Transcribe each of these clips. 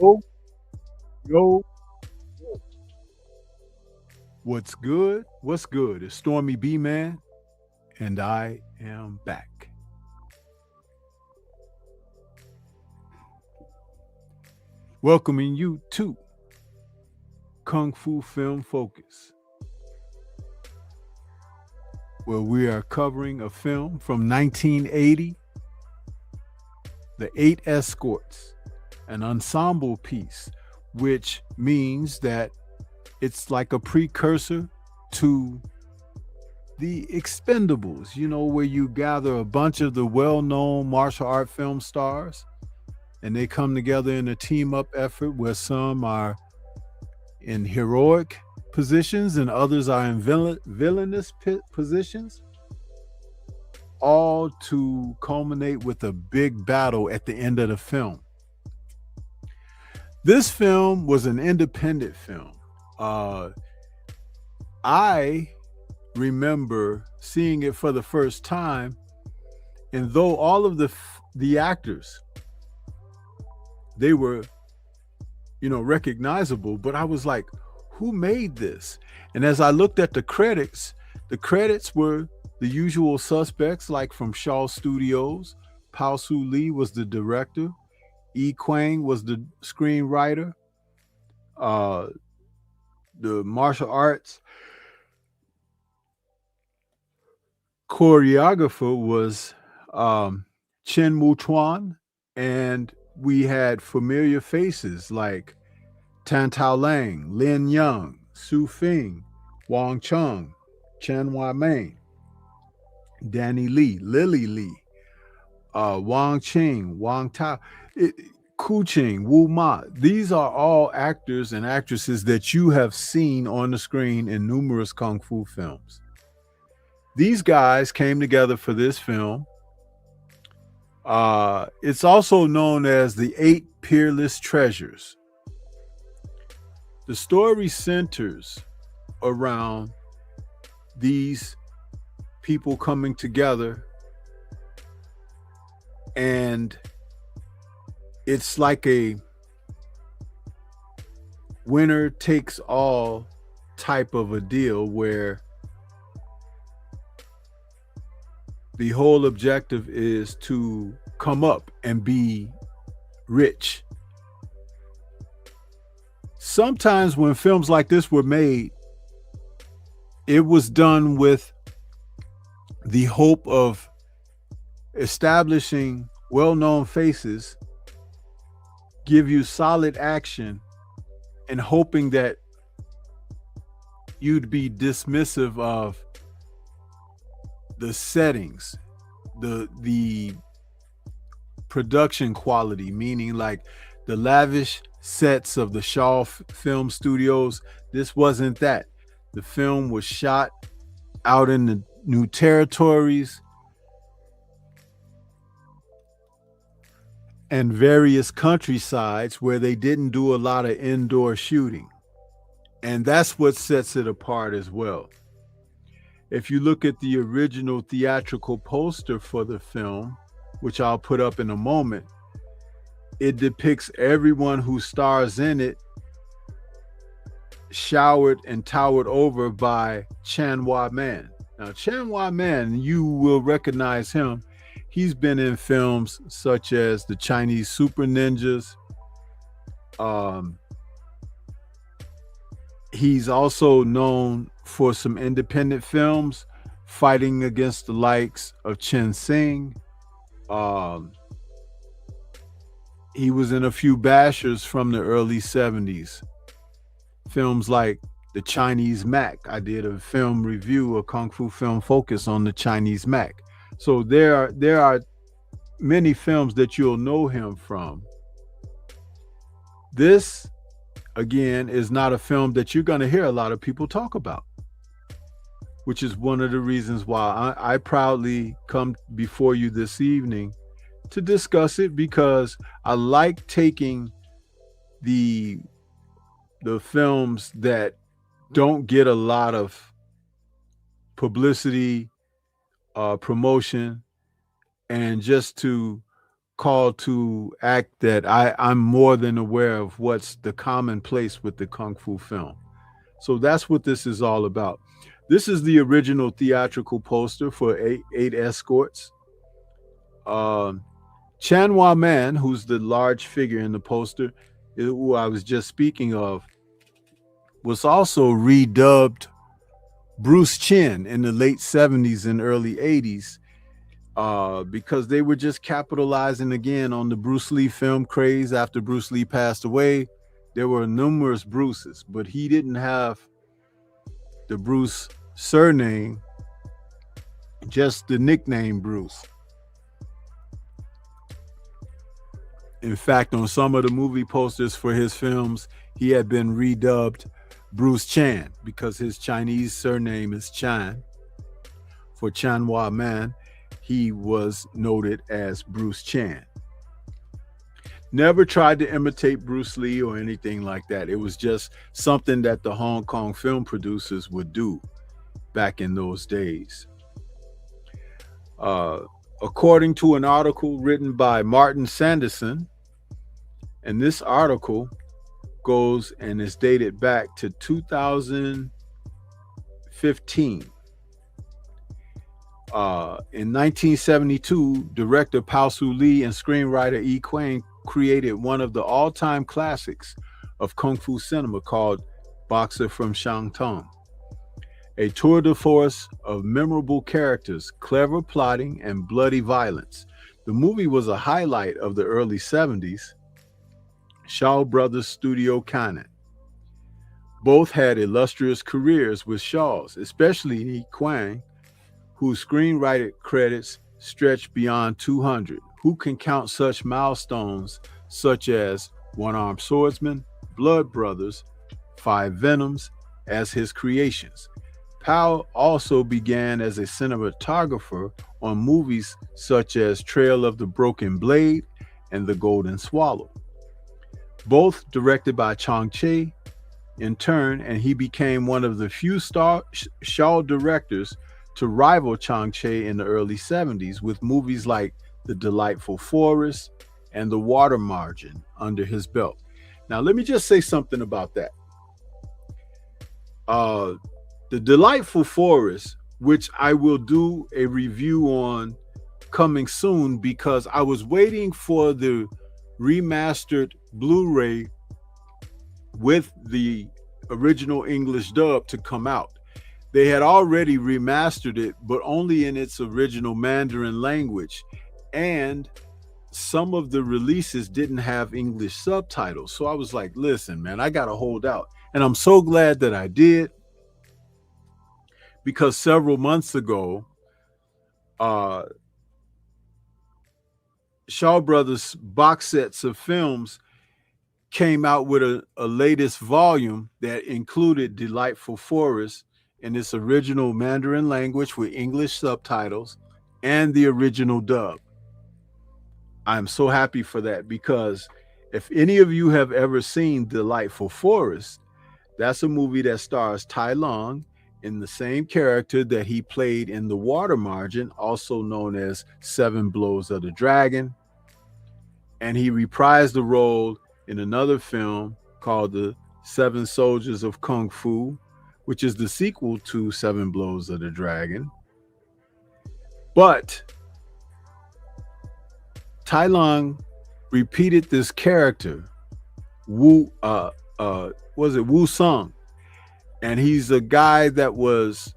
Yo, yo, what's good? What's good? It's Stormy B Man, and I am back. Welcoming you to Kung Fu Film Focus, where we are covering a film from 1980, The Eight Escorts, an ensemble piece, which means that it's like a precursor to the Expendables, where you gather a bunch of the well-known martial art film stars and they come together in a team-up effort where some are in heroic positions and others are in villainous positions, all to culminate with a big battle at the end of the film. This film was an independent film. I remember seeing it for the first time, and though all of the actors, they were recognizable, but I was like, who made this? And as I looked at the credits were the usual suspects, like from Shaw Studios. Pao Su Lee was the director. E Kwang was the screenwriter. The martial arts choreographer was Chen Mutuan, and we had familiar faces like Tan Tao Lang, Lin Young, Su Fing, Wang Chung, Chen Wai Ming, Danny Lee, Lily Lee, Wang Qing, Wang Tao, Ku Ching, Wu Ma. These are all actors and actresses that you have seen on the screen in numerous kung fu films. These guys came together for this film. It's also known as the 8 Peerless Treasures. The story centers around these people coming together, and it's like a winner takes all type of a deal where the whole objective is to come up and be rich. Sometimes when films like this were made, it was done with the hope of establishing well-known faces, give you solid action, and hoping that you'd be dismissive of the settings, the production quality, meaning like the lavish sets of the Shaw Film Studios. This wasn't that. The film was shot out in the New Territories and various countrysides where they didn't do a lot of indoor shooting. And that's what sets it apart as well. If you look at the original theatrical poster for the film, which I'll put up in a moment, it depicts everyone who stars in it showered and towered over by Chen Wai Man. Now, Chen Wai Man, you will recognize him. He's been in films such as the Chinese Super Ninjas. He's also known for some independent films, fighting against the likes of Chen Singh. He was in a few bashers from the early 70s. Films like The Chinese Mac. I did a film review, a Kung Fu film focus on The Chinese Mac. So there are many films that you'll know him from. This, again, is not a film that you're going to hear a lot of people talk about, which is one of the reasons why I proudly come before you this evening to discuss it, because I like taking the films that don't get a lot of publicity, promotion, and just to call to act that I'm more than aware of what's the commonplace with the Kung Fu film. So that's what this is all about. This is the original theatrical poster for 8 Escorts. Chen Wai Man, who's the large figure in the poster, who I was just speaking of, was also redubbed Bruce Chin in the late 70s and early 80s because they were just capitalizing again on the Bruce Lee film craze. After Bruce Lee passed away, there were numerous Bruces, but he didn't have the Bruce surname, just the nickname Bruce. In fact, on some of the movie posters for his films, he had been redubbed Bruce Chan because his Chinese surname is Chan. For Chen Wai Man, he was noted as Bruce Chan. Never tried to imitate Bruce Lee or anything like that. It was just something that the Hong Kong film producers would do back in those days. According to an article written by Martin Sanderson, and this article goes and is dated back to 2015. In 1972, director Pao Su Lee and screenwriter Yi Quang created one of the all-time classics of Kung Fu cinema called Boxer from Shantung. a tour de force of memorable characters, clever plotting, and bloody violence. The movie was a highlight of the early 70s. Shaw Brothers Studio Canon. Both had illustrious careers with Shaw's, especially Yi Kwang, whose screenwriting credits stretch beyond 200. Who can count such milestones such as One-Armed Swordsman, Blood Brothers, Five Venoms as his creations? Powell also began as a cinematographer on movies such as Trail of the Broken Blade and The Golden Swallow, both directed by Chang Che in turn, and he became one of the few Shaw directors to rival Chang Che in the early 70s with movies like The Delightful Forest and The Water Margin under his belt. Now, let me just say something about that. The Delightful Forest, which I will do a review on coming soon because I was waiting for the remastered Blu-ray with the original English dub to come out. They had already remastered it, but only in its original Mandarin language. And some of the releases didn't have English subtitles. So I was like, listen, man, I got to hold out. And I'm so glad that I did, because several months ago, Shaw Brothers box sets of films came out with a latest volume that included Delightful Forest in its original Mandarin language with English subtitles and the original dub. I'm so happy for that, because if any of you have ever seen Delightful Forest, that's a movie that stars Tai Lung in the same character that he played in The Water Margin, also known as Seven Blows of the Dragon. And he reprised the role in another film called The Seven Soldiers of Kung Fu, which is the sequel to Seven Blows of the Dragon. But Tai Lung repeated this character, Wu Sung, and he's a guy that was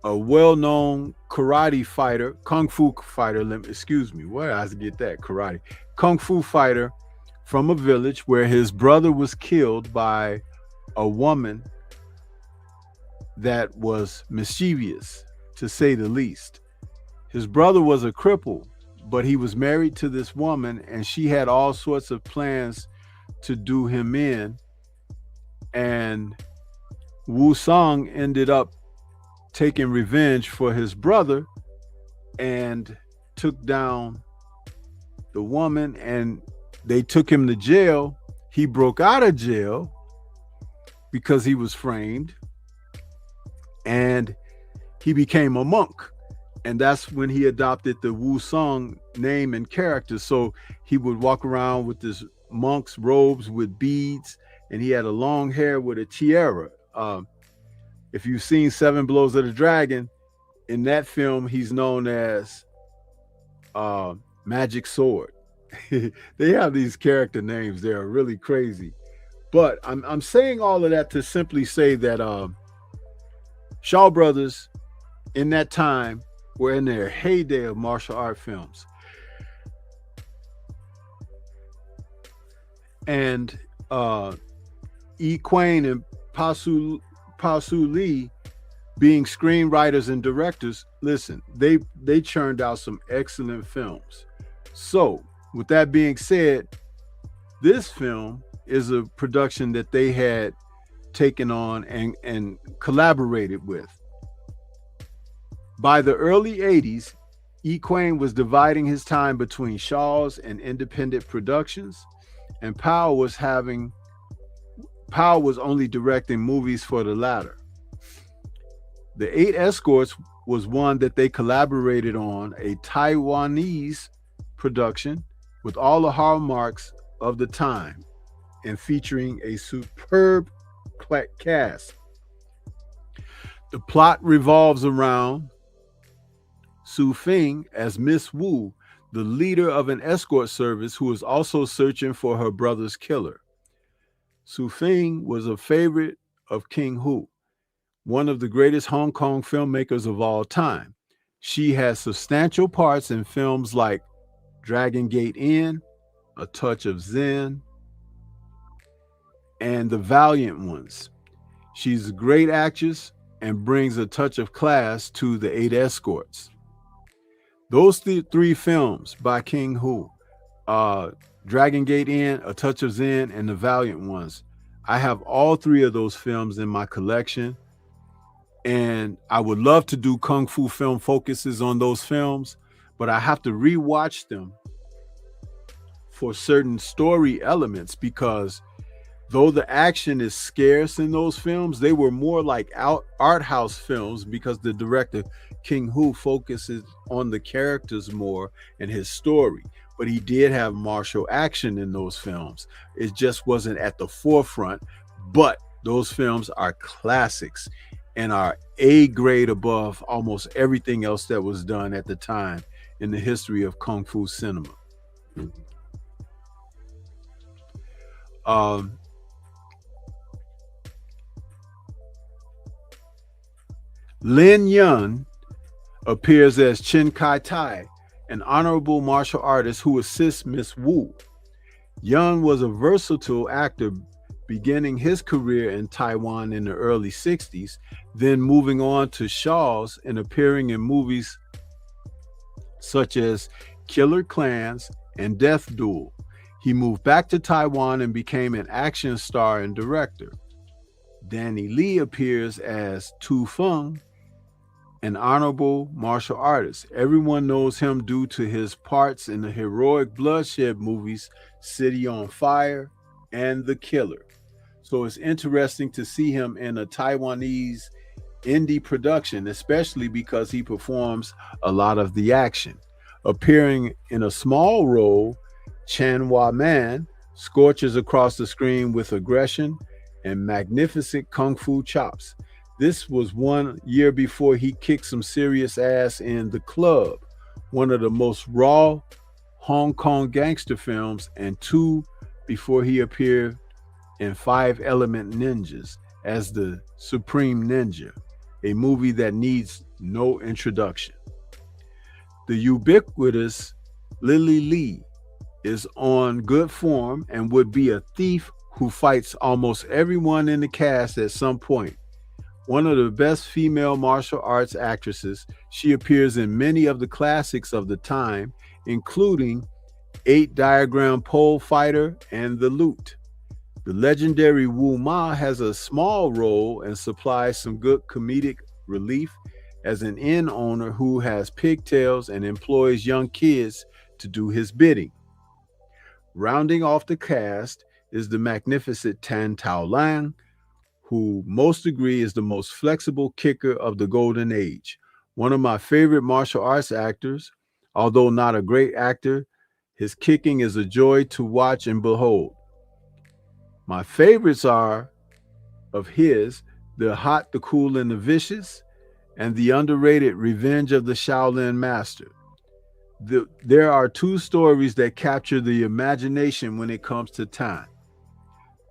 a well-known karate fighter, kung fu fighter. Excuse me, where did I get that? Karate, kung fu fighter from a village where his brother was killed by a woman that was mischievous, to say the least. His brother was a cripple, but he was married to this woman, and she had all sorts of plans to do him in. And Wu Sung ended up taking revenge for his brother and took down the woman, and they took him to jail. He broke out of jail because he was framed, and he became a monk. And that's when he adopted the Wu Sung name and character. So he would walk around with this monk's robes with beads, and he had a long hair with a tiara. If you've seen Seven Blows of the Dragon, in that film, he's known as Magic Sword. They have these character names. They're really crazy. But I'm saying all of that to simply say that Shaw Brothers in that time were in their heyday of martial art films. And Yi Kwang and Pasu Lee being screenwriters and directors, listen, they churned out some excellent films. So with that being said, this film is a production that they had taken on and collaborated with. By the early 80s, Yi Kwang was dividing his time between Shaw's and independent productions, and Powell was only directing movies for the latter. The Eight Escorts was one that they collaborated on, a Taiwanese production with all the hallmarks of the time and featuring a superb cast. The plot revolves around Su Fing as Miss Wu, the leader of an escort service who is also searching for her brother's killer. Su Fing was a favorite of King Hu, one of the greatest Hong Kong filmmakers of all time. She has substantial parts in films like Dragon Gate Inn, A Touch of Zen, and The Valiant Ones. She's a great actress and brings a touch of class to The Eight Escorts. Those three films by King Hu, Dragon Gate Inn, A Touch of Zen, and The Valiant Ones, I have all three of those films in my collection, and I would love to do Kung Fu film focuses on those films, but I have to rewatch them for certain story elements, because though the action is scarce in those films, they were more like art house films, because the director, King Hu, focuses on the characters more and his story. But he did have martial action in those films. It just wasn't at the forefront, but those films are classics and are a grade above almost everything else that was done at the time in the history of Kung Fu cinema. Lin Yun appears as Chen Kai Tai, an honorable martial artist who assists Miss Wu. Yun was a versatile actor, beginning his career in Taiwan in the early 60s, then moving on to Shaw's and appearing in movies such as Killer Klans and Death Duel. He moved back to Taiwan and became an action star and director. Danny Lee appears as Tu Feng, an honorable martial artist. Everyone knows him due to his parts in the heroic bloodshed movies City on Fire and The Killer. So it's interesting to see him in a Taiwanese indie production, especially because he performs a lot of the action. Appearing in a small role, Chan Hua Man scorches across the screen with aggression and magnificent kung fu chops. This was 1 year before he kicked some serious ass in The Club, one of the most raw Hong Kong gangster films, and 2 before he appeared in 5 Element Ninjas as the Supreme Ninja, a movie that needs no introduction. The ubiquitous Lily Lee is on good form and would be a thief who fights almost everyone in the cast at some point. One of the best female martial arts actresses, she appears in many of the classics of the time, including 8 Diagram Pole Fighter and The Loot. The legendary Wu Ma has a small role and supplies some good comedic relief as an inn owner who has pigtails and employs young kids to do his bidding. Rounding off the cast is the magnificent Tan Tao Lang, who most agree is the most flexible kicker of the golden age. One of my favorite martial arts actors, although not a great actor, his kicking is a joy to watch and behold. My favorites are of his, The Hot, the Cool, and the Vicious, and the underrated Revenge of the Shaolin Master. There are 2 stories that capture the imagination when it comes to Tan.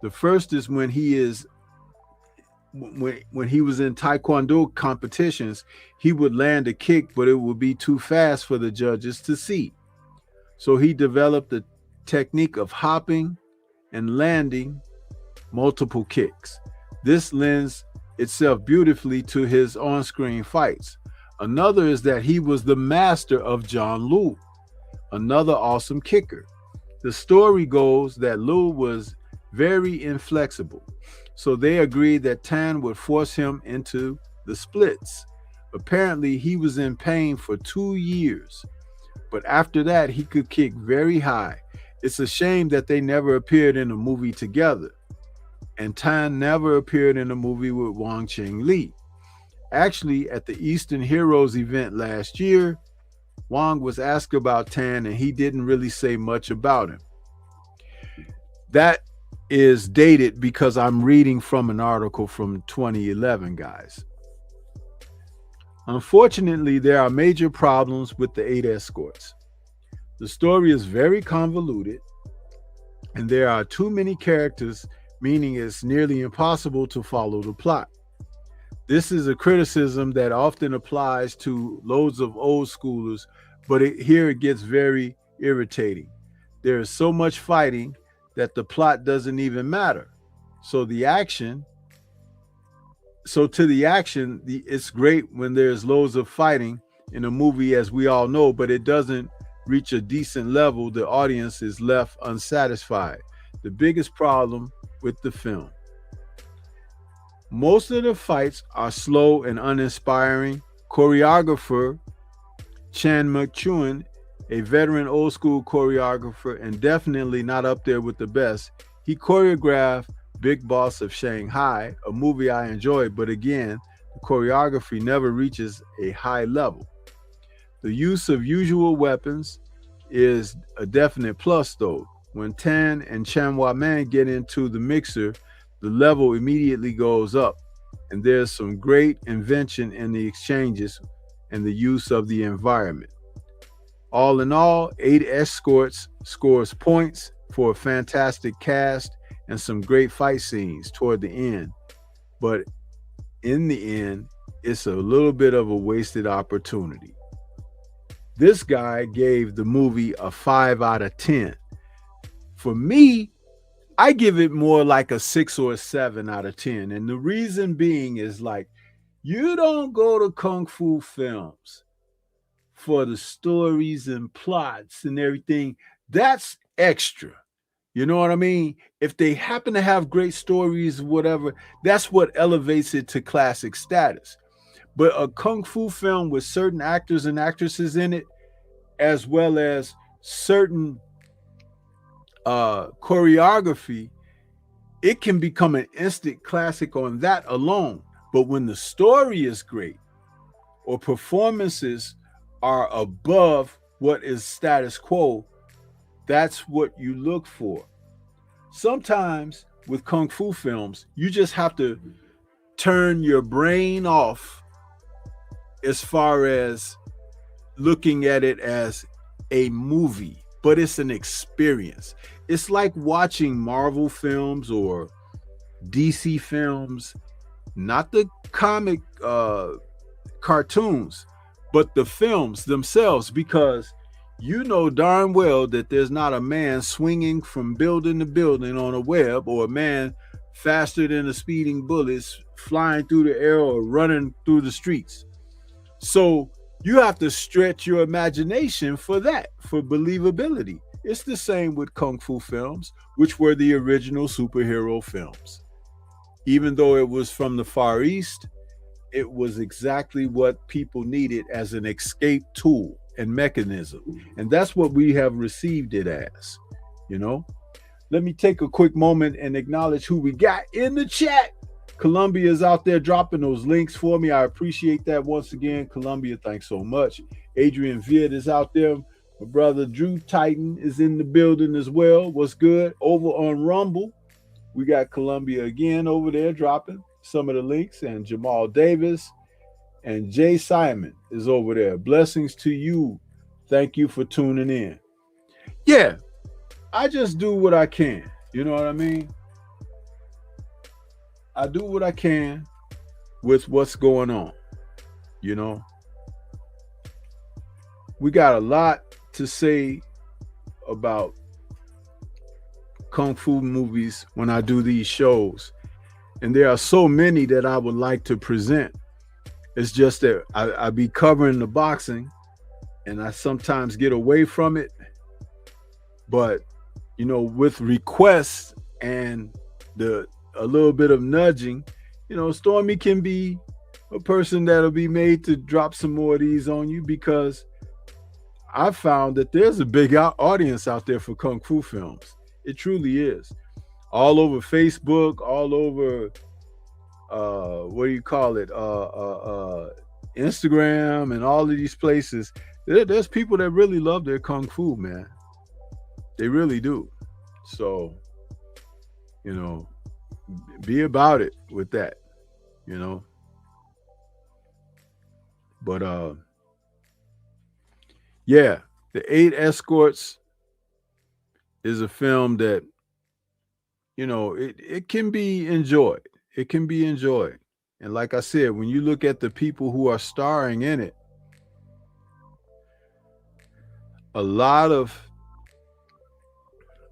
The first is when he was in Taekwondo competitions, he would land a kick, but it would be too fast for the judges to see. So he developed the technique of hopping and landing multiple kicks. This lends itself beautifully to his on-screen fights. Another is that he was the master of John Liu, another awesome kicker. The story goes that Liu was very inflexible, so they agreed that Tan would force him into the splits. Apparently, he was in pain for 2 years, but after that, he could kick very high. It's a shame that they never appeared in a movie together, and Tan never appeared in a movie with Wang Qing-li. Actually, at the Eastern Heroes event last year, Wang was asked about Tan, and he didn't really say much about him. That is dated because I'm reading from an article from 2011, guys. Unfortunately, there are major problems with the 8 Escorts. The story is very convoluted, and there are too many characters, meaning it's nearly impossible to follow the plot. This is a criticism that often applies to loads of old schoolers, but here it gets very irritating. There is so much fighting that the plot doesn't even matter. So the action, so to the action, it's great when there's loads of fighting in a movie, as we all know, but it doesn't reach a decent level. The audience is left unsatisfied. The biggest problem with the film: most of the fights are slow and uninspiring. Choreographer Chan McEwen, a veteran old school choreographer and definitely not up there with the best, he choreographed Big Boss of Shanghai, a movie I enjoyed, but again, the choreography never reaches a high level. The use of usual weapons is a definite plus, though. When Tan and Chan Man get into the mixer, the level immediately goes up, and there's some great invention in the exchanges and the use of the environment. All in all, 8 Escorts scores points for a fantastic cast and some great fight scenes toward the end. But in the end, it's a little bit of a wasted opportunity. This guy gave the movie a 5 out of 10. For me, I give it more like a 6 or a 7 out of 10. And the reason being is like, you don't go to Kung Fu films for the stories and plots and everything. That's extra. You know what I mean? If they happen to have great stories, whatever, that's what elevates it to classic status. But a Kung Fu film with certain actors and actresses in it, as well as certain choreography, it can become an instant classic on that alone. But when the story is great or performances are above what is status quo, that's what you look for. Sometimes with Kung Fu films, you just have to turn your brain off as far as looking at it as a movie, but it's an experience. It's like watching Marvel films or DC films, not the comic cartoons, but the films themselves, because you know darn well that there's not a man swinging from building to building on a web, or a man faster than the speeding bullets flying through the air or running through the streets. So you have to stretch your imagination for that, for believability. It's the same with Kung Fu films, which were the original superhero films. Even though it was from the Far East, it was exactly what people needed as an escape tool and mechanism. And that's what we have received it as, you know. Let me take a quick moment and acknowledge who we got in the chat. Columbia is out there dropping those links for me. I appreciate that once again. Columbia, thanks so much. Adrian Viet is out there. My brother Drew Titan is in the building as well. What's good? Over on Rumble, we got Columbia again over there dropping some of the links, and Jamal Davis and Jay Simon is over there. Blessings to you. Thank you for tuning in. Yeah, I just do what I can. You know what I mean? I do what I can with what's going on. You know, we got a lot to say about Kung Fu movies when I do these shows. And there are so many that I would like to present. It's just that I be covering the boxing and I sometimes get away from it. But, you know, with requests and a little bit of nudging, you know, Stormy can be a person that'll be made to drop some more of these on you, because I found that there's a big audience out there for Kung Fu films. It truly is. All over Facebook, all over, what do you call it? Instagram and all of these places. There's people that really love their Kung Fu, man. They really do. So, you know, be about it with that, you know. But yeah, The 8 Escorts is a film that, you know, it can be enjoyed. It can be enjoyed. And like I said, when you look at the people who are starring in it, a lot of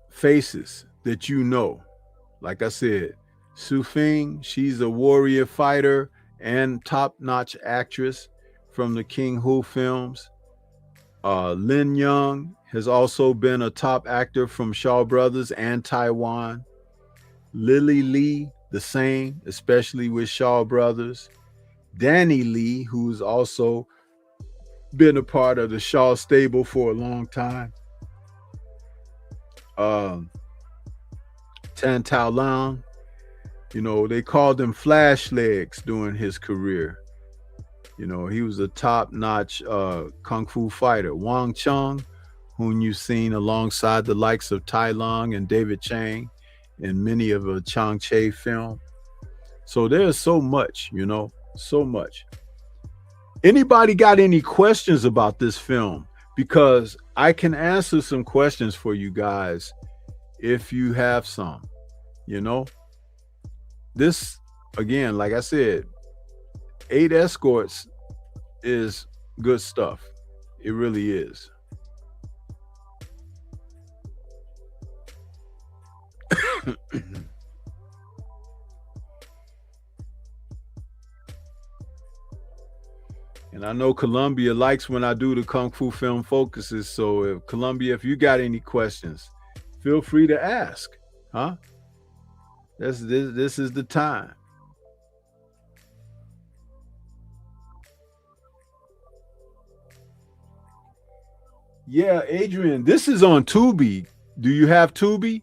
faces that you know. Like I said, Su Fing, she's a warrior fighter and top-notch actress from the King Hu films. Lin Young has also been a top actor from Shaw Brothers and Taiwan. Lily Lee, the same, especially with Shaw Brothers. Danny Lee, who's also been a part of the Shaw stable for a long time. Tan Tao Lang, you know, they called him Flash Legs during his career. You know, he was a top-notch kung fu fighter. Wang Chung, whom you've seen alongside the likes of Tai Lung and David Chang in many of a Chang Che film. So there's so much, you know, so much. Anybody got any questions about this film? Because I can answer some questions for you guys if you have some, you know. This, again, like I said, 8 Escorts is good stuff. It really is. And I know Columbia likes when I do the Kung Fu film focuses. So if Columbia, if you got any questions, feel free to ask. Huh? This is the time. Yeah, Adrian, this is on Tubi. Do you have Tubi?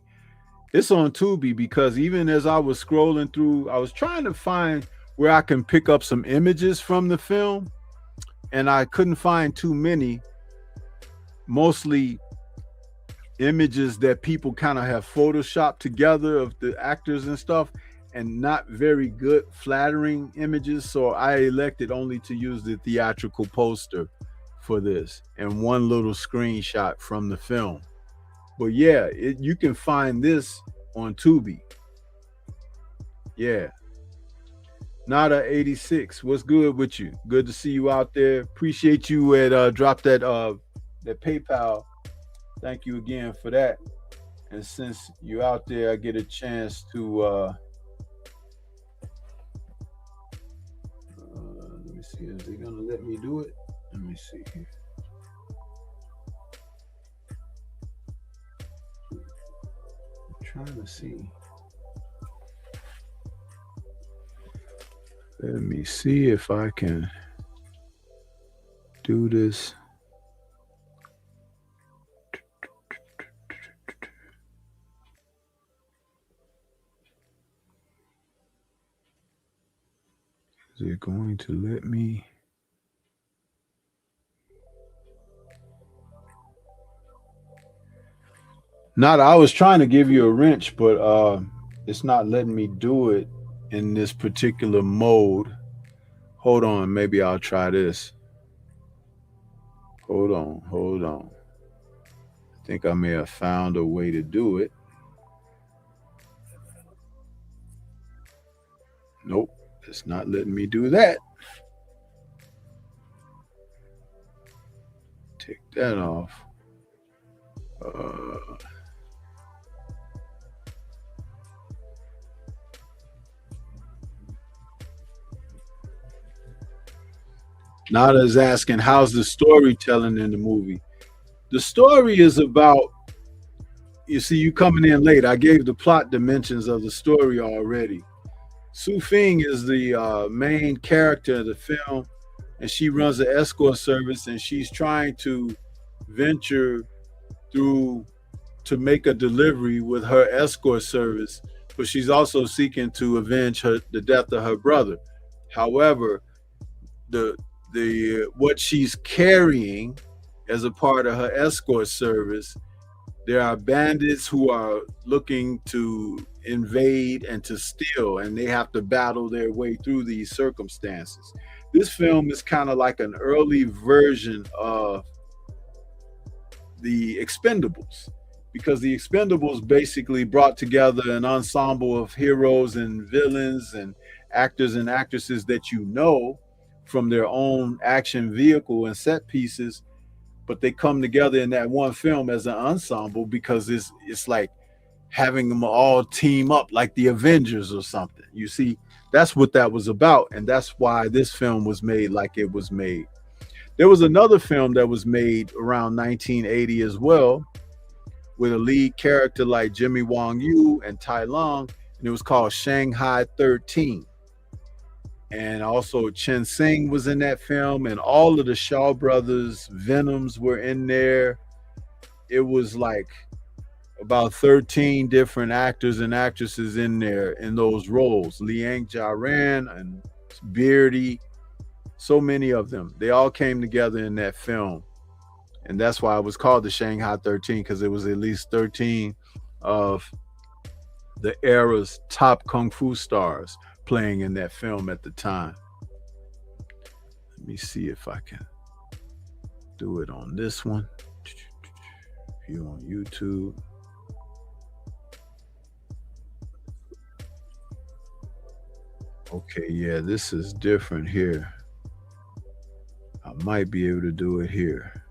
It's on Tubi because even as I was scrolling through, I was trying to find where I can pick up some images from the film, and I couldn't find too many. Mostly images that people kind of have photoshopped together of the actors and stuff, and not very good, flattering images. So I elected only to use the theatrical poster for this and one little screenshot from the film. But yeah, you can find this on Tubi. Yeah. Nada 86, what's good with you? Good to see you out there. Appreciate you at drop that PayPal. Thank you again for that. And since you're out there, I get a chance to let me see, is they gonna let me do it? Let me see here. I'm trying to see. Let me see if I can do this. Is it going to let me? Not, I was trying to give you a wrench, but it's not letting me do it in this particular mode. Hold on, maybe I'll try this. Hold on. I think I may have found a way to do it. Nope, it's not letting me do that. Take that off. Nada's asking, how's the storytelling in the movie? The story is about, you see, you coming in late. I gave the plot dimensions of the story already. Su Fing is the main character of the film, and she runs an escort service, and she's trying to venture through to make a delivery with her escort service, but she's also seeking to avenge the death of her brother. However, the what she's carrying as a part of her escort service, there are bandits who are looking to invade and to steal, and they have to battle their way through these circumstances. This film is kind of like an early version of the Expendables, because the Expendables basically brought together an ensemble of heroes and villains, and actors and actresses that you know from their own action vehicle and set pieces, but they come together in that one film as an ensemble because it's like having them all team up like the Avengers or something. You see, that's what that was about, and that's why this film was made like it was made. There was another film that was made around 1980 as well, with a lead character like Jimmy Wong Yu and Tai Lung, and it was called Shanghai 13. And also Chen Singh was in that film, and all of the Shaw brothers, Venoms were in there. It was like about 13 different actors and actresses in there in those roles. Liang Jiaran and Beardy, so many of them. They all came together in that film. And that's why it was called the Shanghai 13, because it was at least 13 of the era's top kung fu stars playing in that film at the time. Let me see if I can do it on this one. You on YouTube. Okay, yeah, this is different here. I might be able to do it here.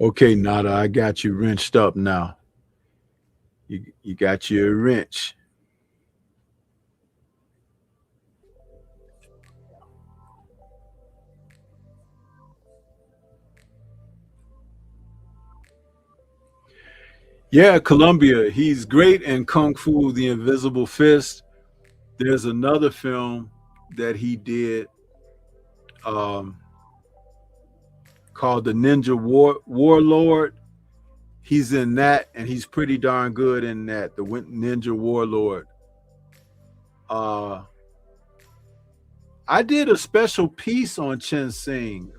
Okay, Nada, I got you wrenched up now. You got your wrench. Yeah, Columbia. He's great in Kung Fu, The Invisible Fist. There's another film that he did um, called The Ninja Warlord. He's in that, and he's pretty darn good in that, The Ninja Warlord. I did a special piece on Chen Singh,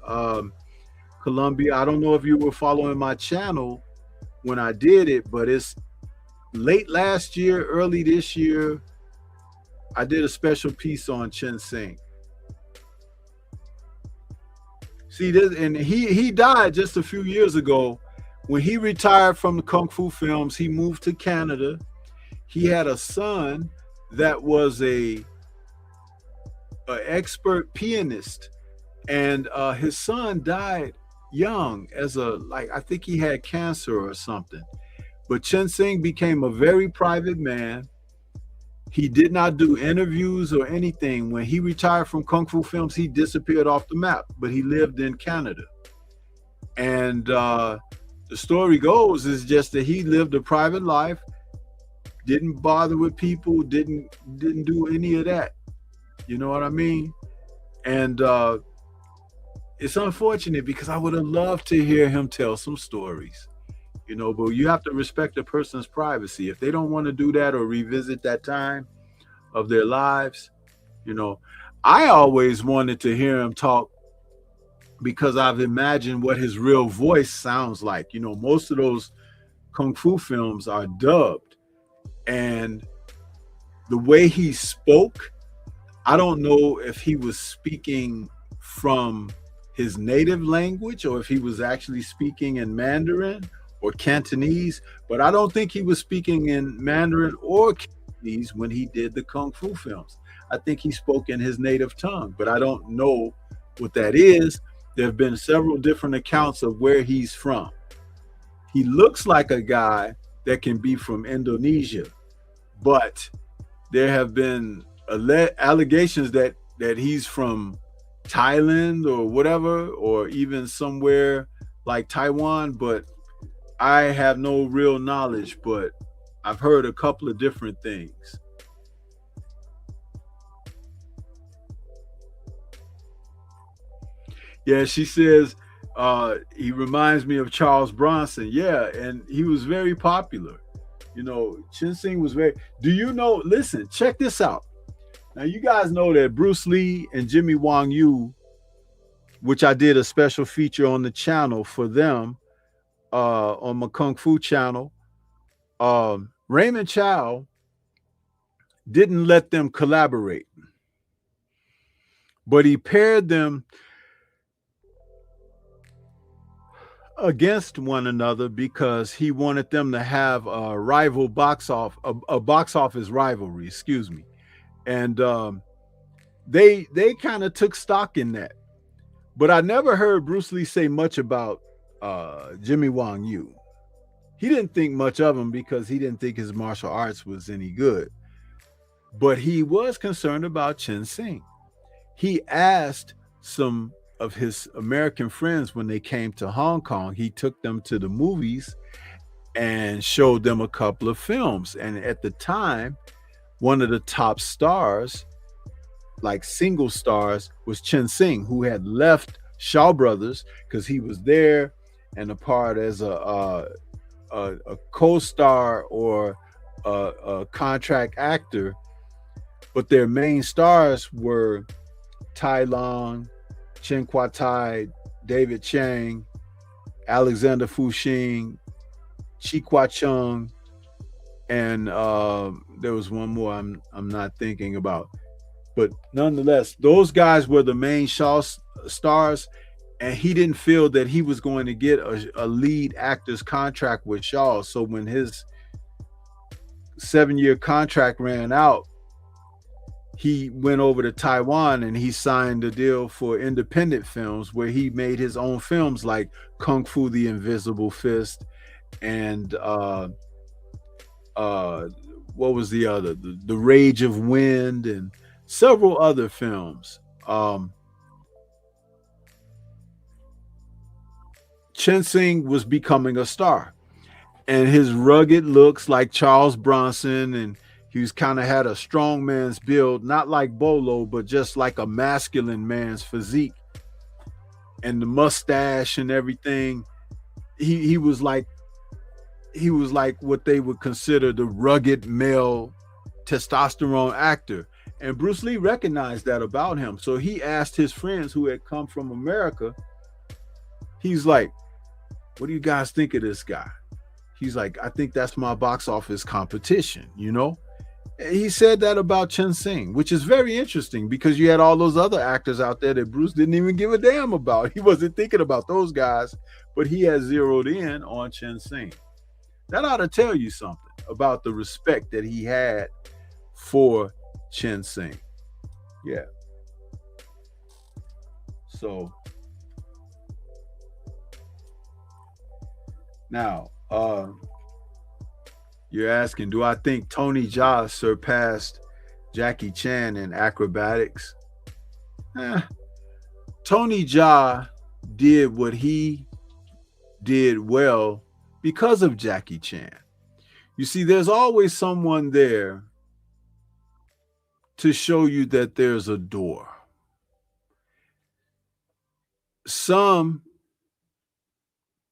Columbia. I don't know if you were following my channel when I did it, but it's late last year, early this year. I did a special piece on Chen Singh. See this, and he died just a few years ago. When he retired from the Kung Fu films, he moved to Canada. He had a son that was a expert pianist, and his son died young as I think he had cancer or something. But Chen Singh became a very private man. He did not do interviews or anything. When he retired from Kung Fu films, he disappeared off the map, but he lived in Canada. And the story goes is just that he lived a private life, didn't bother with people, didn't do any of that. You know what I mean? And it's unfortunate because I would have loved to hear him tell some stories, you know, but you have to respect a person's privacy. If they don't want to do that or revisit that time of their lives, you know, I always wanted to hear him talk because I've imagined what his real voice sounds like. You know, most of those Kung Fu films are dubbed, and the way he spoke, I don't know if he was speaking from his native language or if he was actually speaking in Mandarin or Cantonese, but I don't think he was speaking in Mandarin or Cantonese when he did the Kung Fu films. I think he spoke in his native tongue, but I don't know what that is. There have been several different accounts of where he's from. He looks like a guy that can be from Indonesia, but there have been allegations that he's from Thailand or whatever, or even somewhere like Taiwan, but I have no real knowledge, but I've heard a couple of different things. Yeah, she says he reminds me of Charles Bronson. Yeah, and he was very popular. You know, Chen Singh was very. Do you know? Listen, check this out. Now, you guys know that Bruce Lee and Jimmy Wong Yu, which I did a special feature on the channel for them, on my Kung Fu channel, Raymond Chow didn't let them collaborate, but he paired them. against one another because he wanted them to have a rival a box office rivalry, excuse me. And they kind of took stock in that. But I never heard Bruce Lee say much about Jimmy Wang Yu. He didn't think much of him because he didn't think his martial arts was any good. But he was concerned about Chen Singh. He asked some of his American friends when they came to Hong Kong, he took them to the movies and showed them a couple of films. And at the time, one of the top stars, like single stars, was Chen Singh, who had left Shaw Brothers because he was there and a part as a co-star or a contract actor. But their main stars were Tai Long, Chen Kuai-tai, David Chang, Alexander Fuxing, Chi Kwa-chung, and there was one more I'm not thinking about. But nonetheless, those guys were the main Shaw stars, and he didn't feel that he was going to get a lead actor's contract with Shaw. So when his 7-year contract ran out, he went over to Taiwan and he signed a deal for independent films where he made his own films like Kung Fu the Invisible Fist and what was the other? The Rage of Wind and several other films. Chen Singh was becoming a star, and his rugged looks like Charles Bronson, and he was kind of had a strong man's build, not like Bolo, but just like a masculine man's physique, and the mustache and everything. He was like what they would consider the rugged male testosterone actor. And Bruce Lee recognized that about him. So he asked his friends who had come from America, he's like, what do you guys think of this guy? He's like, I think that's my box office competition, you know? He said that about Chen Singh, which is very interesting because you had all those other actors out there that Bruce didn't even give a damn about. He wasn't thinking about those guys, but he had zeroed in on Chen Singh. That ought to tell you something about the respect that he had for Chen Singh. Yeah. So now, you're asking, do I think Tony Jaa surpassed Jackie Chan in acrobatics? Tony Jaa did what he did well because of Jackie Chan. You see, there's always someone there to show you that there's a door. Some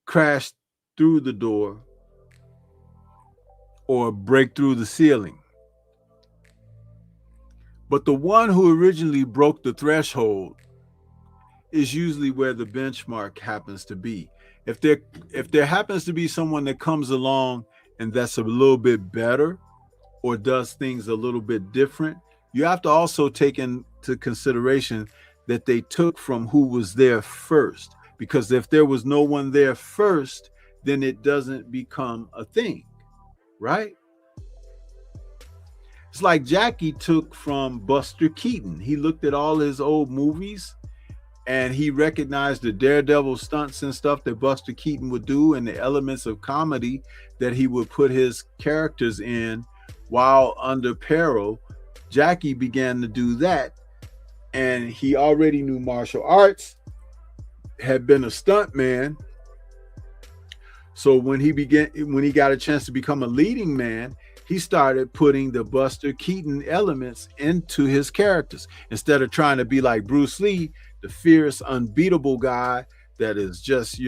crash through the door or break through the ceiling. But the one who originally broke the threshold is usually where the benchmark happens to be. If there happens to be someone that comes along and that's a little bit better or does things a little bit different, you have to also take into consideration that they took from who was there first. Because if there was no one there first, then it doesn't become a thing, right? It's like Jackie took from Buster Keaton. He looked at all his old movies and he recognized the daredevil stunts and stuff that Buster Keaton would do and the elements of comedy that he would put his characters in while under peril. Jackie began to do that, and he already knew martial arts, had been a stunt man. So when he got a chance to become a leading man, he started putting the Buster Keaton elements into his characters. Instead of trying to be like Bruce Lee, the fierce, unbeatable guy that is just,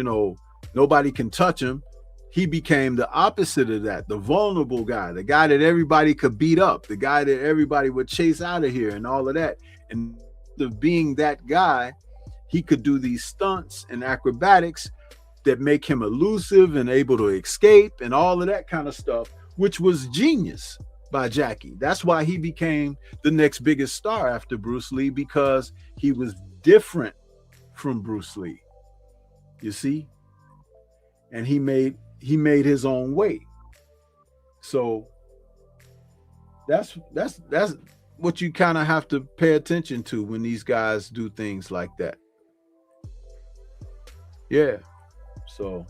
nobody can touch him, he became the opposite of that, the vulnerable guy, the guy that everybody could beat up, the guy that everybody would chase out of here and all of that. And of being that guy, he could do these stunts and acrobatics that make him elusive and able to escape and all of that kind of stuff, which was genius by Jackie. That's why he became the next biggest star after Bruce Lee, because he was different from Bruce Lee. You see? and he made his own way. So that's what you kind of have to pay attention to when these guys do things like that. Yeah. So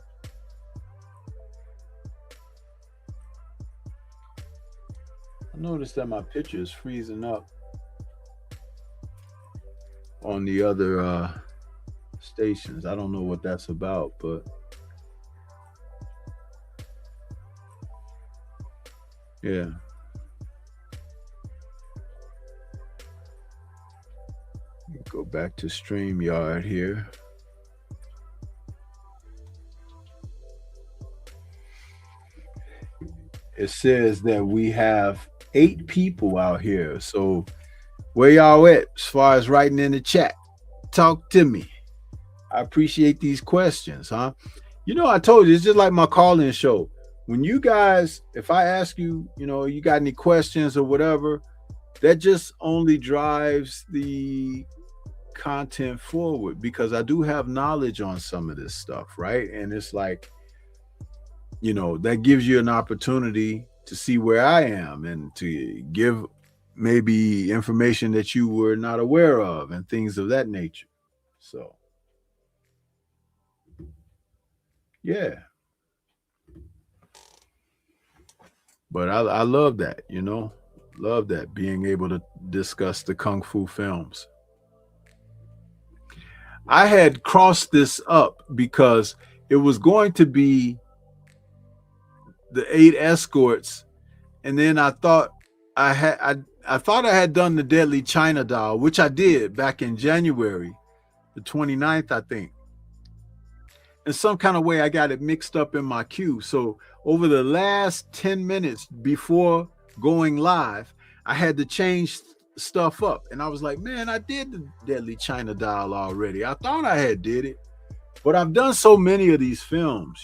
I noticed that my picture is freezing up on the other stations. I don't know what that's about, but yeah. Go back to StreamYard here. It says that we have 8 people out here. So where y'all at as far as writing in the chat? Talk to me. I appreciate these questions, huh? You know, I told you, it's just like my call-in show. When you guys, if I ask you, you got any questions or whatever, that just only drives the content forward, because I do have knowledge on some of this stuff, right? And it's like, that gives you an opportunity to see where I am and to give maybe information that you were not aware of and things of that nature. So, yeah. But I love that, love that, being able to discuss the Kung Fu films. I had crossed this up because it was going to be the 8 escorts, and then I thought I thought I had done the Deadly China Doll, which I did back in January, the 29th, I think. In some kind of way, I got it mixed up in my queue. So over the last 10 minutes before going live, I had to change stuff up. And I was like, man, I did the Deadly China Doll already. I thought I had did it. But I've done so many of these films,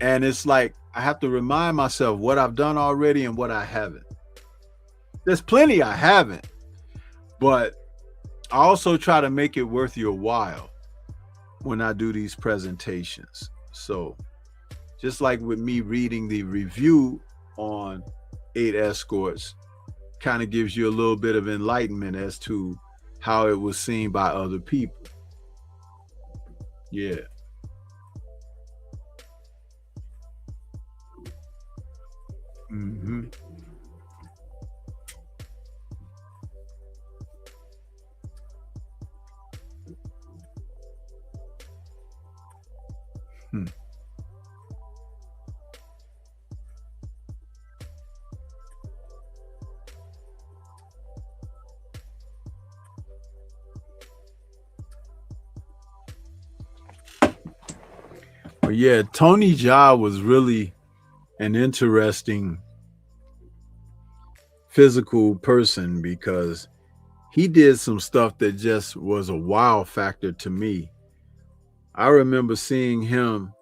and it's like I have to remind myself what I've done already and what I haven't. There's plenty I haven't, but I also try to make it worth your while when I do these presentations. So just like with me reading the review on 8 Escorts, kind of gives you a little bit of enlightenment as to how it was seen by other people. Yeah. Mm-hmm. Hmm. Well, yeah, Tony Jaa was really an interesting physical person because he did some stuff that just was a wow factor to me. I remember seeing him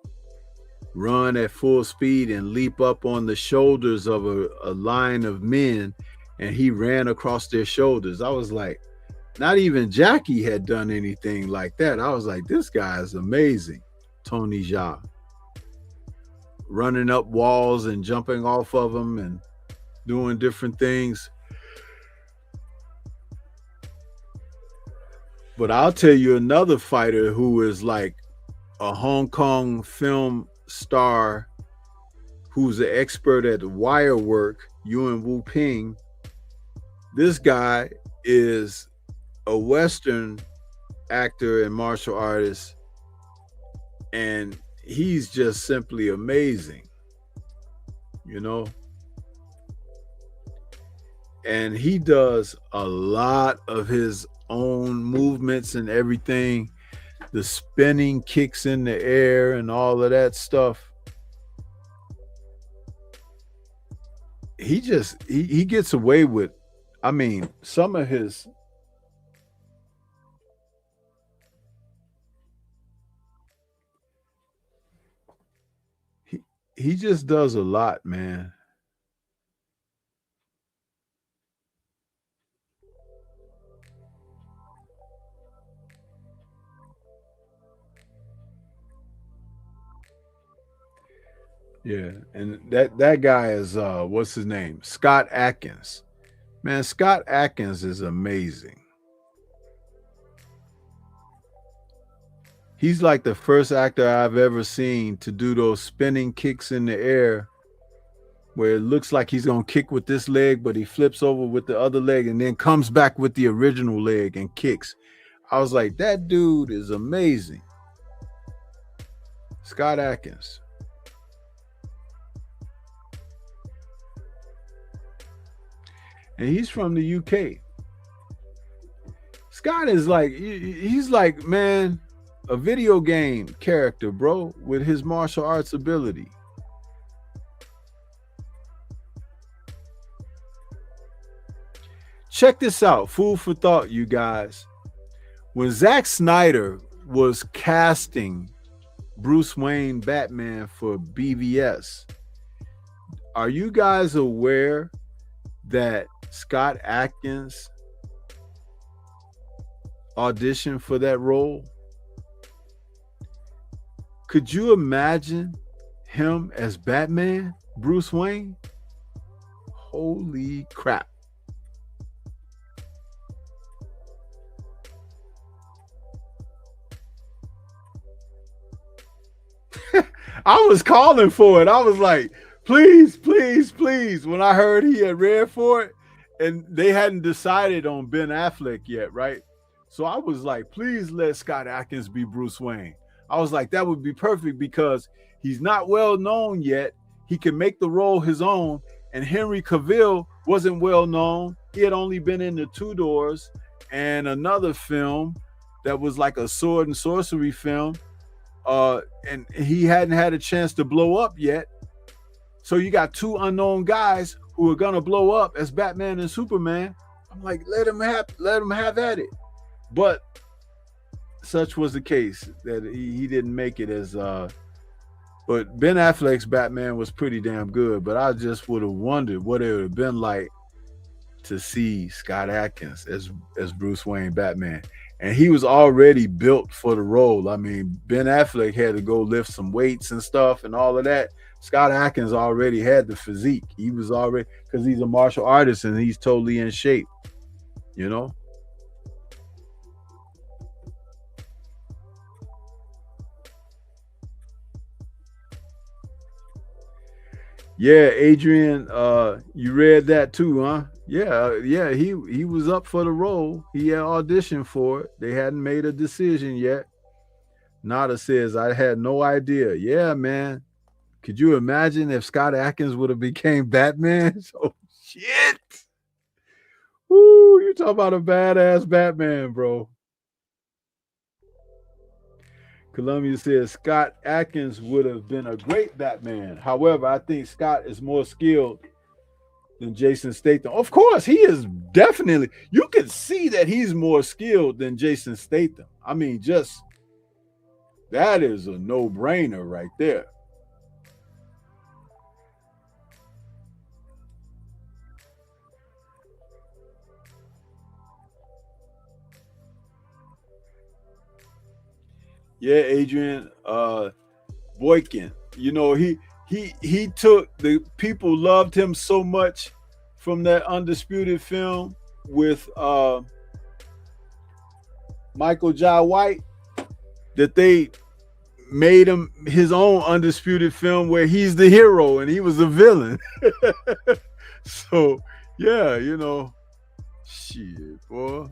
run at full speed and leap up on the shoulders of a line of men, and he ran across their shoulders. I was like, not even Jackie had done anything like that. I was like, this guy is amazing. Tony Jaa. Running up walls and jumping off of them and doing different things. But I'll tell you another fighter who is like a Hong Kong film star who's an expert at wire work, Yuan Wu Ping. This guy is a Western actor and martial artist, and he's just simply amazing, and he does a lot of his own movements and everything, the spinning kicks in the air and all of that stuff. He gets away with, I mean, some of his he just does a lot, man. Yeah, and that guy is what's his name? Scott Adkins. Man, Scott Adkins is amazing. He's like the first actor I've ever seen to do those spinning kicks in the air where it looks like he's going to kick with this leg, but he flips over with the other leg and then comes back with the original leg and kicks. I was like, that dude is amazing. Scott Adkins. And he's from the UK. Scott is like, he's like, man, a video game character, bro, with his martial arts ability. Check this out, food for thought, you guys. When Zack Snyder was casting Bruce Wayne Batman for BVS, are you guys aware that Scott Adkins auditioned for that role? Could you imagine him as Batman, Bruce Wayne? Holy crap. I was calling for it. I was like, please, please, please. When I heard he had read for it, and they hadn't decided on Ben Affleck yet, right? So I was like, please let Scott Adkins be Bruce Wayne. I was like, that would be perfect because he's not well known yet. He can make the role his own. And Henry Cavill wasn't well known. He had only been in The Two Doors and another film that was like a sword and sorcery film. And he hadn't had a chance to blow up yet. So you got two unknown guys who are gonna blow up as Batman and Superman. I'm like, let him have at it. But such was the case that he didn't make it as but Ben Affleck's Batman was pretty damn good. But I just would have wondered what it would have been like to see Scott Adkins as Bruce Wayne Batman. And he was already built for the role. I mean, Ben Affleck had to go lift some weights and stuff and all of that. Scott Adkins already had the physique. He was already, because he's a martial artist and he's totally in shape, you know? Yeah, Adrian, you read that too, huh? Yeah, he was up for the role. He had auditioned for it. They hadn't made a decision yet. Nada says, I had no idea. Yeah, man. Could you imagine if Scott Adkins would have became Batman? Oh shit. Woo, you talk about a badass Batman, bro. Columbia says Scott Adkins would have been a great Batman. However, I think Scott is more skilled than Jason Statham. Of course, he is definitely. You can see that he's more skilled than Jason Statham. I mean, just that is a no-brainer right there. Yeah, Adrian Boykin. You know, he took the people loved him so much from that Undisputed film with Michael Jai White that they made him his own Undisputed film where he's the hero and he was the villain. So yeah, you know, shit, boy.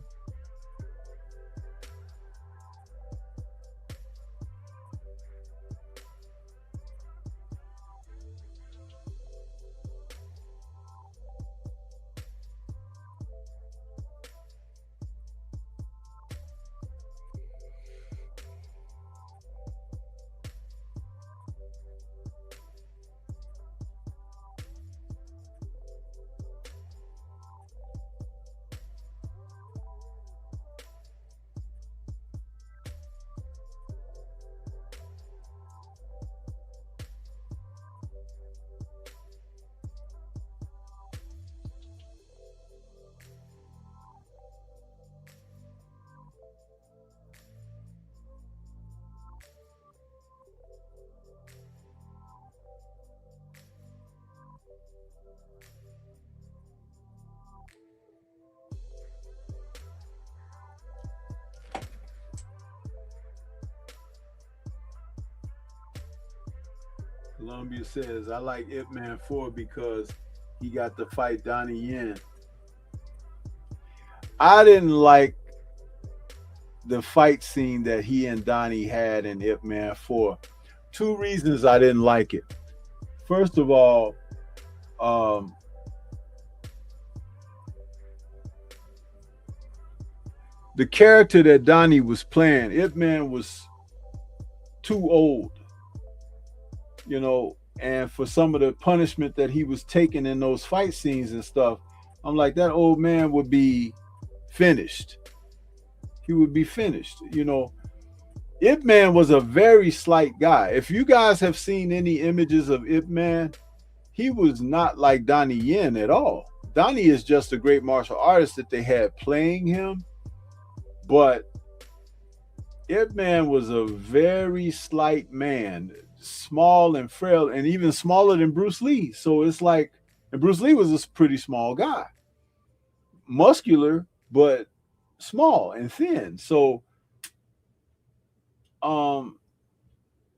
Columbia says, I like Ip Man 4 because he got to fight Donnie Yen. I didn't like the fight scene that he and Donnie had in Ip Man 4. Two reasons I didn't like it. First of all, the character that Donnie was playing, Ip Man was too old, you know, and for some of the punishment that he was taking in those fight scenes and stuff, I'm like, that old man would be finished. He would be finished, you know. Ip Man was a very slight guy. If you guys have seen any images of Ip Man, he was not like Donnie Yen at all. Donnie is just a great martial artist that they had playing him, but Ip Man was a very slight man, small and frail, and even smaller than Bruce Lee. So it's like, and Bruce Lee was a pretty small guy, muscular, but small and thin. So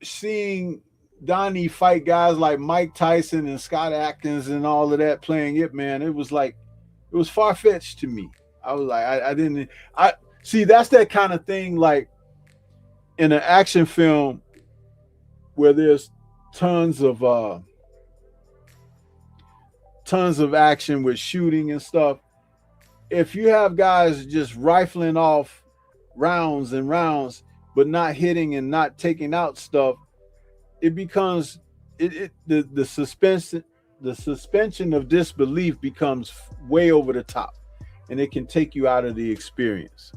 seeing Donnie fight guys like Mike Tyson and Scott Atkins and all of that playing Ip Man, it was like, it was far-fetched to me. I was like, I see, that's that kind of thing, like in an action film where there's tons of action with shooting and stuff. If you have guys just rifling off rounds and rounds, but not hitting and not taking out stuff, it becomes the suspension of disbelief becomes way over the top, and it can take you out of the experience.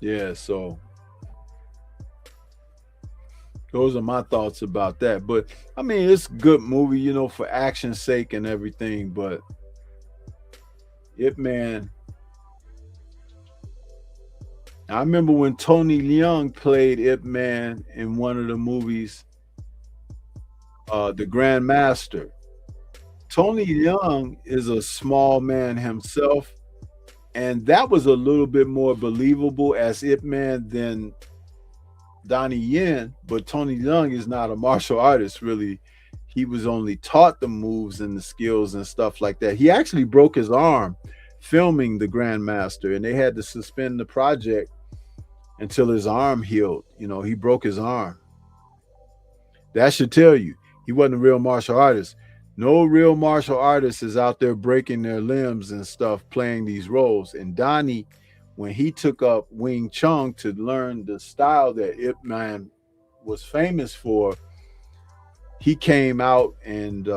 Yeah, so those are my thoughts about that. But I mean, it's a good movie, you know, for action's sake and everything. But Ip Man, I remember when Tony Leung played Ip Man in one of the movies, The Grand Master. Tony Leung is a small man himself, and that was a little bit more believable as Ip Man than Donnie Yen. But Tony Leung is not a martial artist, really. He was only taught the moves and the skills and stuff like that. He actually broke his arm filming The Grandmaster, and they had to suspend the project until his arm healed. You know, he broke his arm. That should tell you he wasn't a real martial artist. No real martial artist is out there breaking their limbs and stuff playing these roles. And Donnie, when he took up Wing Chun to learn the style that Ip Man was famous for, he came out and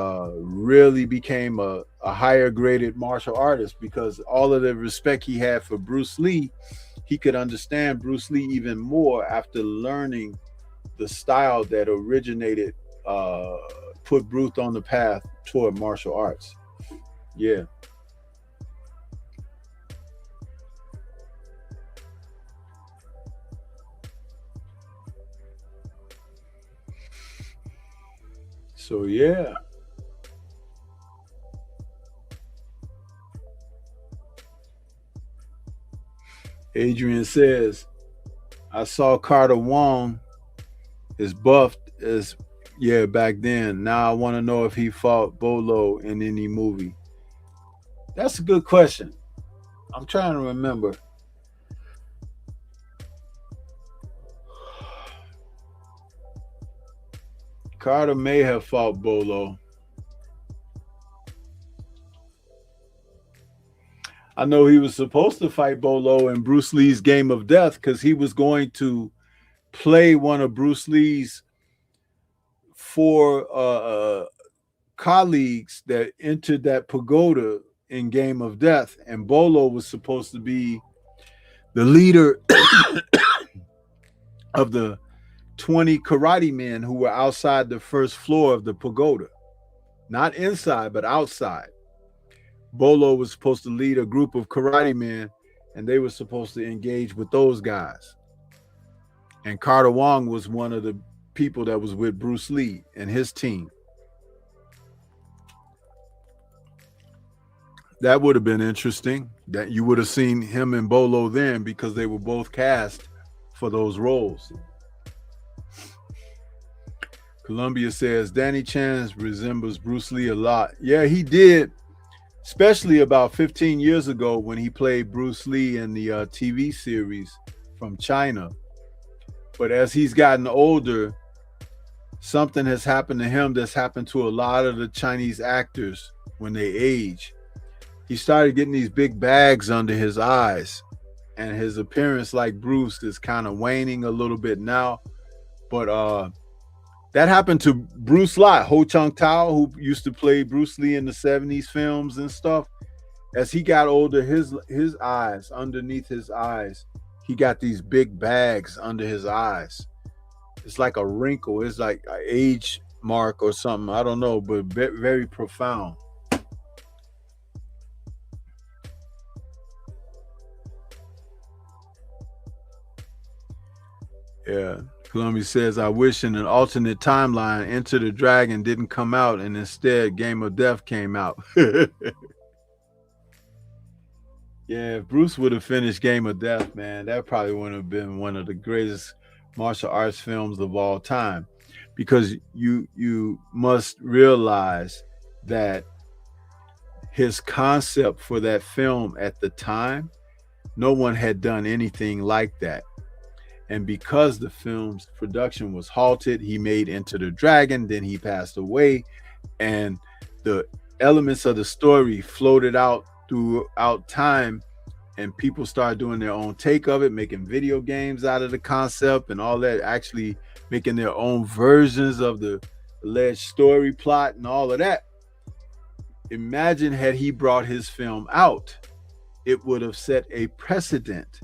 really became a higher graded martial artist, because all of the respect he had for Bruce Lee, he could understand Bruce Lee even more after learning the style that originated, put Bruce on the path toward martial arts. Yeah. So yeah. Adrian says, I saw Carter Wong is buffed as, yeah, back then. Now I want to know if he fought Bolo in any movie. That's a good question. I'm trying to remember. Carter may have fought Bolo. I know he was supposed to fight Bolo in Bruce Lee's Game of Death, because he was going to play one of Bruce Lee's four colleagues that entered that pagoda in Game of Death, and Bolo was supposed to be the leader of the 20 karate men who were outside the first floor of the pagoda. Not inside, but outside. Bolo was supposed to lead a group of karate men, and they were supposed to engage with those guys. And Carter Wong was one of the people that was with Bruce Lee and his team. That would have been interesting. That you would have seen him and Bolo then, because they were both cast for those roles. Columbia says Danny Chan resembles Bruce Lee a lot. Yeah, he did, especially about 15 years ago when he played Bruce Lee in the TV series from China. But as he's gotten older, something has happened to him that's happened to a lot of the Chinese actors when they age. He started getting these big bags under his eyes, and his appearance like Bruce is kind of waning a little bit now. But that happened to Bruce Lee, Ho Chung Tao, who used to play Bruce Lee in the 70s films and stuff. As he got older, his eyes, underneath his eyes, he got these big bags under his eyes. It's like a wrinkle. It's like an age mark or something. I don't know, but very profound. Yeah. Columbia says, I wish in an alternate timeline, Enter the Dragon didn't come out and instead Game of Death came out. Yeah, if Bruce would have finished Game of Death, man, that probably would have been one of the greatest martial arts films of all time. Because you must realize that his concept for that film at the time, no one had done anything like that. And because the film's production was halted, he made Enter the Dragon, then he passed away, and the elements of the story floated out throughout time, and people started doing their own take of it, making video games out of the concept and all that, actually making their own versions of the alleged story plot and all of that. Imagine had he brought his film out, it would have set a precedent.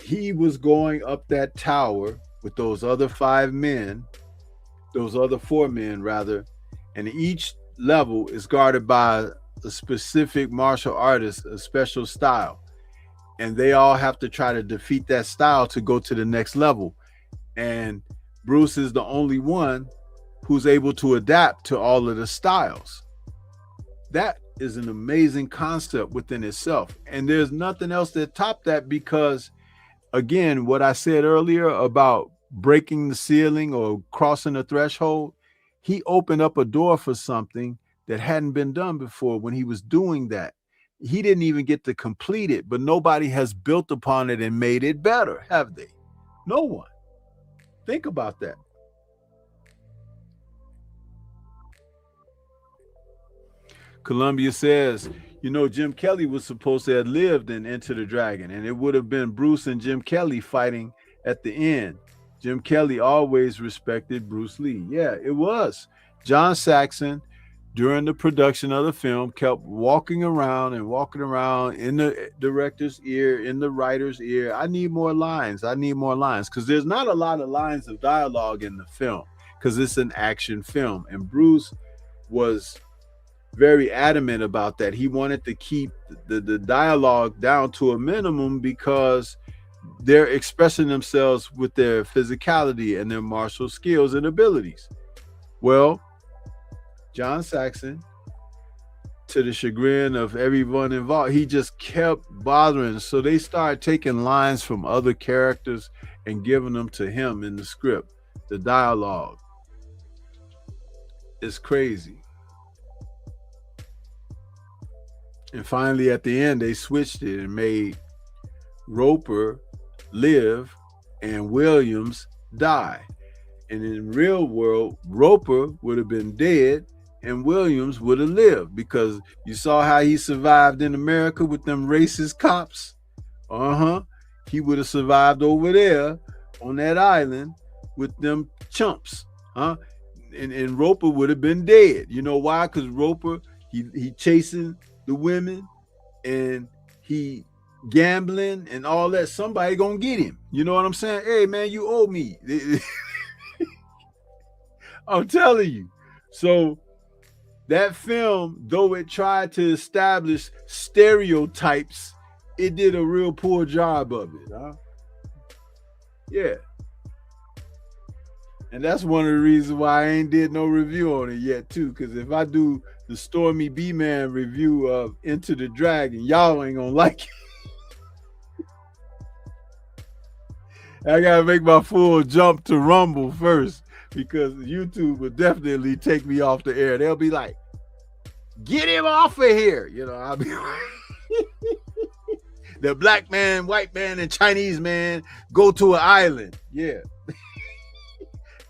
He was going up that tower with those other 5 men, those other 4 men rather, and each level is guarded by a specific martial artist, a special style. And they all have to try to defeat that style to go to the next level. And Bruce is the only one who's able to adapt to all of the styles. That is an amazing concept within itself. And there's nothing else that topped that, because again, what I said earlier about breaking the ceiling or crossing the threshold, he opened up a door for something that hadn't been done before when he was doing that. He didn't even get to complete it, but nobody has built upon it and made it better, have they? No one. Think about that. Columbia says, you know, Jim Kelly was supposed to have lived in Enter the Dragon, and it would have been Bruce and Jim Kelly fighting at the end. Jim Kelly always respected Bruce Lee. Yeah, it was. John Saxon, during the production of the film, kept walking around in the director's ear, in the writer's ear. I need more lines. I need more lines. Because there's not a lot of lines of dialogue in the film, because it's an action film. And Bruce was very adamant about that. He wanted to keep the dialogue down to a minimum, because they're expressing themselves with their physicality and their martial skills and abilities. Well, John Saxon, to the chagrin of everyone involved, he just kept bothering. So they started taking lines from other characters and giving them to him in the script. The dialogue is crazy. And finally, at the end, they switched it and made Roper live and Williams die. And in the real world, Roper would have been dead and Williams would have lived, because you saw how he survived in America with them racist cops. He would have survived over there on that island with them chumps. And Roper would have been dead. You know why? Because Roper, he chasing the women and he gambling and all that. Somebody gonna get him. You know what I'm saying? Hey man, you owe me. I'm telling you. So That film, though it tried to establish stereotypes, it did a real poor job of it. Huh? Yeah. And that's one of the reasons why I ain't did no review on it yet, too. Because if I do the Stormy B-Man review of Enter the Dragon, y'all ain't gonna like it. I gotta make my full jump to Rumble first, because YouTube will definitely take me off the air. They'll be like, get him off of here. You know, I'll be like, the black man, white man, and Chinese man go to an island. Yeah.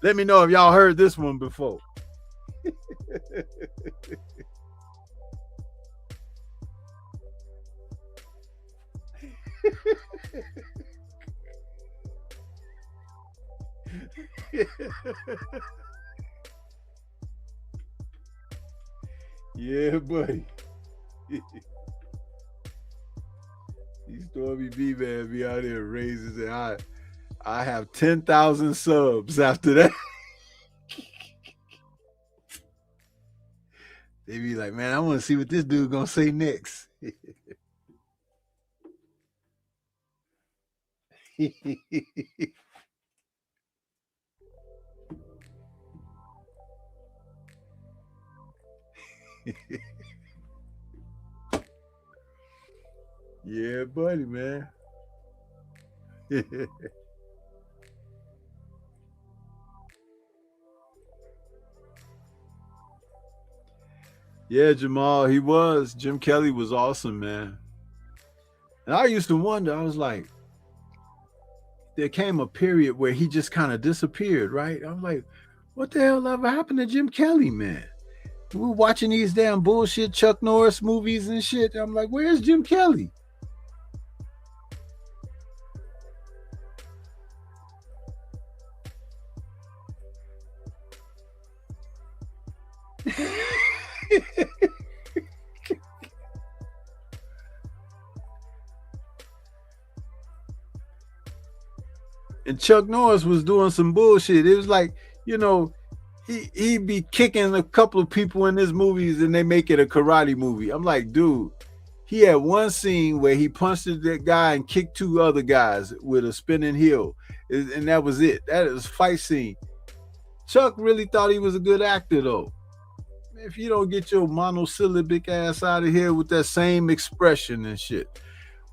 Let me know if y'all heard this one before. Yeah, buddy. These Stormy B-Man be out there raises it. I have 10,000 subs after that. They be like, man, I want to see what this dude gonna say next. Yeah, buddy, man. Yeah, Jamal, he was. Jim Kelly was awesome, man. And I used to wonder, I was like, there came a period where he just kind of disappeared, right? I'm like, what the hell ever happened to Jim Kelly, man? We were watching these damn bullshit Chuck Norris movies and shit. I'm like, where's Jim Kelly? And Chuck Norris was doing some bullshit. It was like, you know, he'd be kicking a couple of people in his movies and they make it a karate movie. I'm like, dude, he had one scene where he punched that guy and kicked two other guys with a spinning heel. And that was it. That is a fight scene. Chuck really thought he was a good actor, though. If you don't get your monosyllabic ass out of here with that same expression and shit,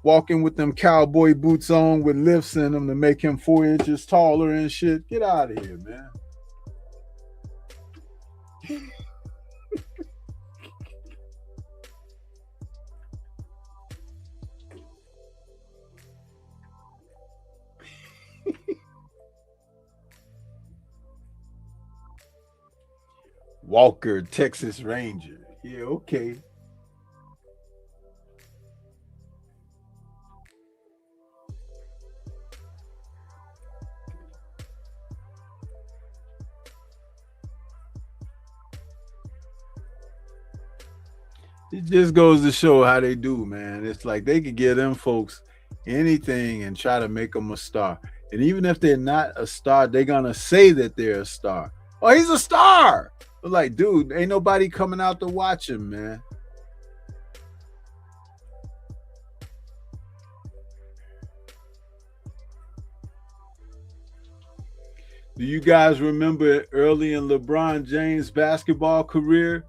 walking with them cowboy boots on with lifts in them to make him 4 inches taller and shit, get out of here, man. Walker, Texas Ranger. Yeah, okay. It just goes to show how they do, man. It's like they could give them folks anything and try to make them a star. And even if they're not a star, they're gonna say that they're a star. Oh, he's a star. But like, dude, ain't nobody coming out to watch him, man. Do you guys remember early in LeBron James' basketball career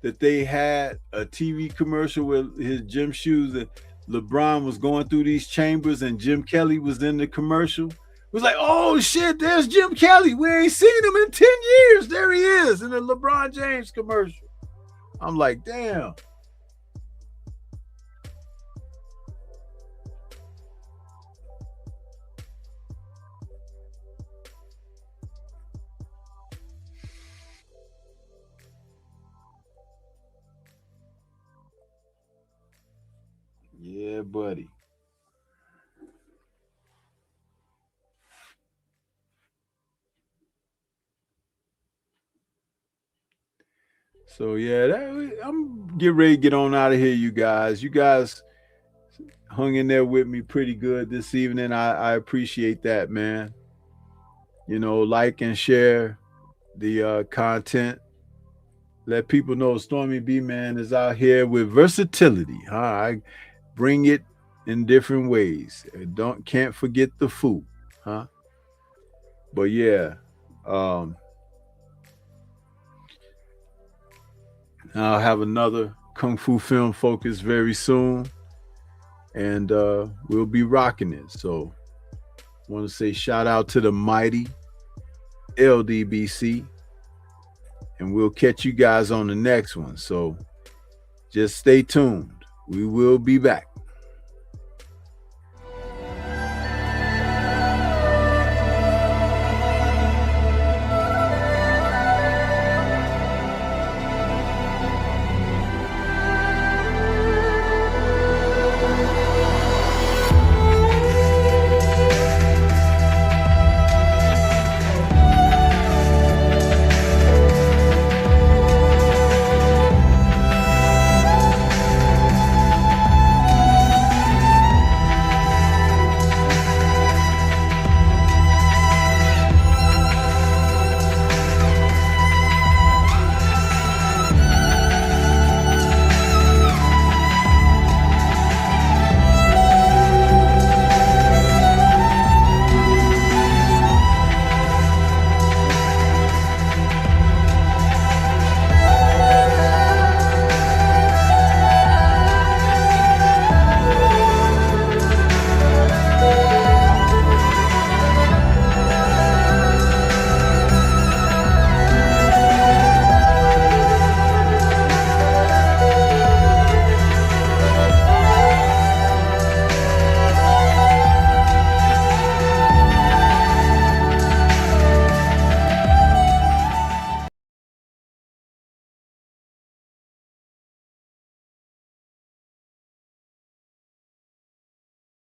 that they had a TV commercial with his gym shoes and LeBron was going through these chambers and Jim Kelly was in the commercial? It was like, oh shit, there's Jim Kelly. We ain't seen him in 10 years. There he is in the LeBron James commercial. I'm like, damn. Yeah, buddy. So yeah, I'm getting ready to get on out of here, you guys. You guys hung in there with me pretty good this evening. I appreciate that, man. You know, like and share the content. let people know Stormy B Man is out here with versatility. Huh? I bring it in different ways. Can't forget the food, huh? But yeah, um, I'll have another Kung Fu film focus very soon, and we'll be rocking it. So, I want to say shout out to the mighty LDBC, and we'll catch you guys on the next one. So, just stay tuned. We will be back.